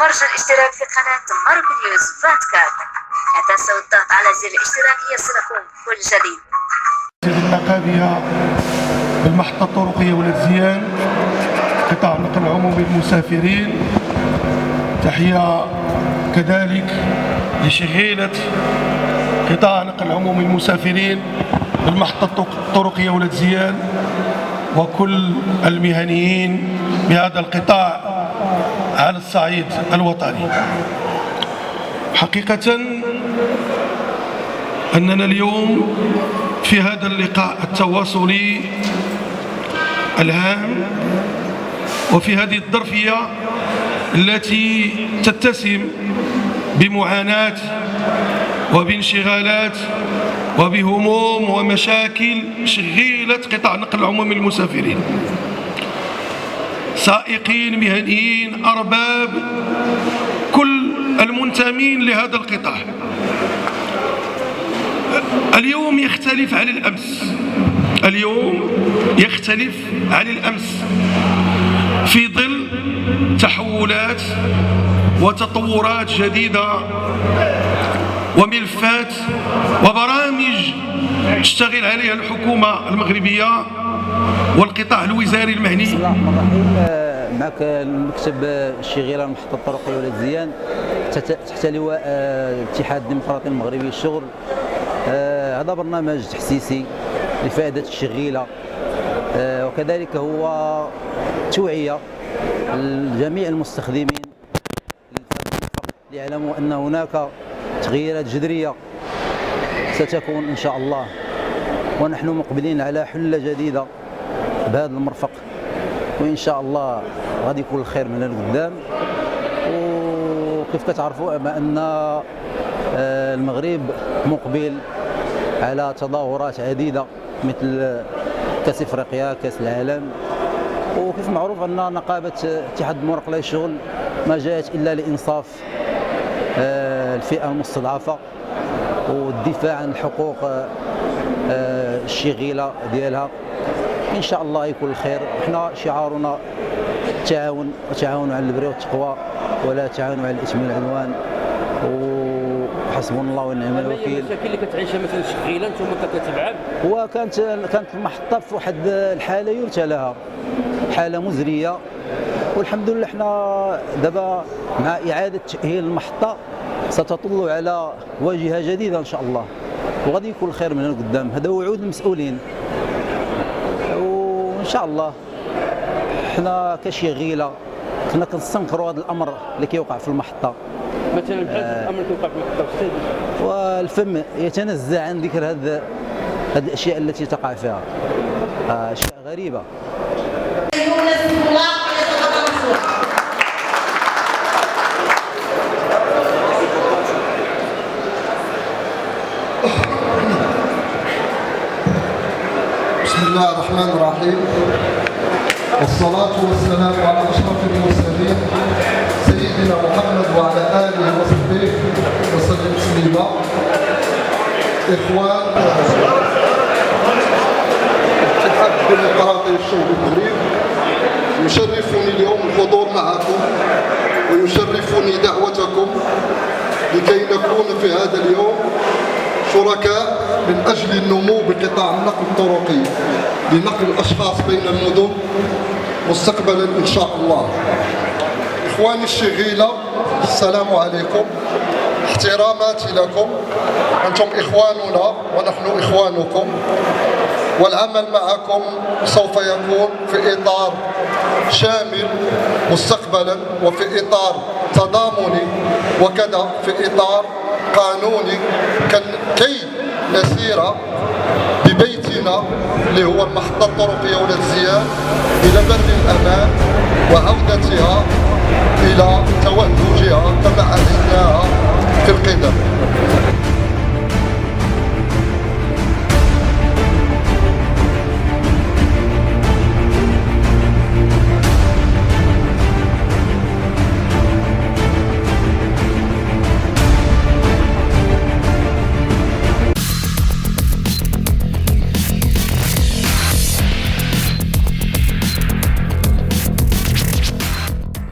وارجو الاشتراك في قناة مارك نيوز 24. لا تنسوا الضغط على زر الاشتراك ليصلكم كل جديد. النقابية بالمحطة الطرقية ولاد زيان قطاع النقل العمومي للمسافرين. تحية كذلك لشغيلة قطاع النقل العمومي للمسافرين بالمحطة الطرقية ولاد زيان وكل المهنيين بهذا القطاع على الصعيد الوطني. حقيقة أننا اليوم في هذا اللقاء التواصلي الهام وفي هذه الظرفية التي تتسم بمعاناة وبانشغالات وبهموم ومشاكل شغيلة قطاع النقل العمومي للمسافرين، سائقين، مهنيين، أرباب، كل المنتمين لهذا القطاع. اليوم يختلف عن الأمس، اليوم يختلف عن الأمس في ظل تحولات وتطورات جديدة وملفات وبرامج تشتغل عليها الحكومة المغربية والقطاع الوزاري المعني. بسم الله الرحمن الرحيم. معك المكتب الشغيلة المحطة الطرقية ولاد زيان تحت لواء الاتحاد الديمقراطي المغربي للشغل. هذا برنامج تحسيسي لفائدة الشغيلة، وكذلك هو توعية لجميع المستخدمين ليعلموا أن هناك تغييرات جذرية ستكون إن شاء الله، ونحن مقبلين على حلة جديدة بهذا المرفق، وإن شاء الله غادي يكون الخير من القدام. وكيف كتعرفوا أن المغرب مقبل على تظاهرات عديدة مثل كأس إفريقيا، كأس العالم، وكيف معروف أن نقابة اتحاد المراقبة للشغل ما جاءت إلا لإنصاف الفئة المستضعفة والدفاع عن الحقوق الشغيلة ديالها. إن شاء الله يكون الخير. احنا شعارنا التعاون، وتعاونوا على البر والتقوى ولا تعاونوا على الإثم والعدوان، وحسبنا الله ونعم الوكيل. المشاكل اللي كتعيشها مثلا الشغيلة انتم كتبعوا؟ وكانت المحطة في واحد الحالة يرثى لها، حالة مزرية، والحمد لله احنا دابا مع إعادة تأهيل المحطة ستطل على واجهة جديدة إن شاء الله، وغادي يكون الخير من القدام. هذا وعود المسؤولين، وإن شاء الله احنا كشغيلة كنا كنستنكروا هذا الأمر اللي كيوقع في المحطة. مثلا بحال الأمر اللي كيوقع في المحطة، والفم يتنزع عن ذكر هذه الأشياء التي تقع فيها، أشياء غريبة. بسم الله الرحمن الرحيم، والصلاة والسلام على أشرف المرسلين سيدنا محمد وعلى آله وصحبه وسلم تسليما. إخوان الاتحاد الديمقراطي للشغل المغرب، يشرفني اليوم الحضور معكم ويشرفني دعوتكم لكي نكون في هذا اليوم شركاء من أجل النمو بقطاع النقل الطرقي لنقل الأشخاص بين المدن مستقبلا إن شاء الله. إخواني الشغيلة، السلام عليكم، احتراماتي لكم، أنتم إخواننا ونحن إخوانكم، والعمل معكم سوف يكون في إطار شامل مستقبلا، وفي إطار تضامني، وكذا في إطار قانوني، كي نسير ببيتنا اللي هو المحطة الطرقية ولاد زيان إلى بر الأمان وعودتها إلى توهجها كما عهدناها في القدم.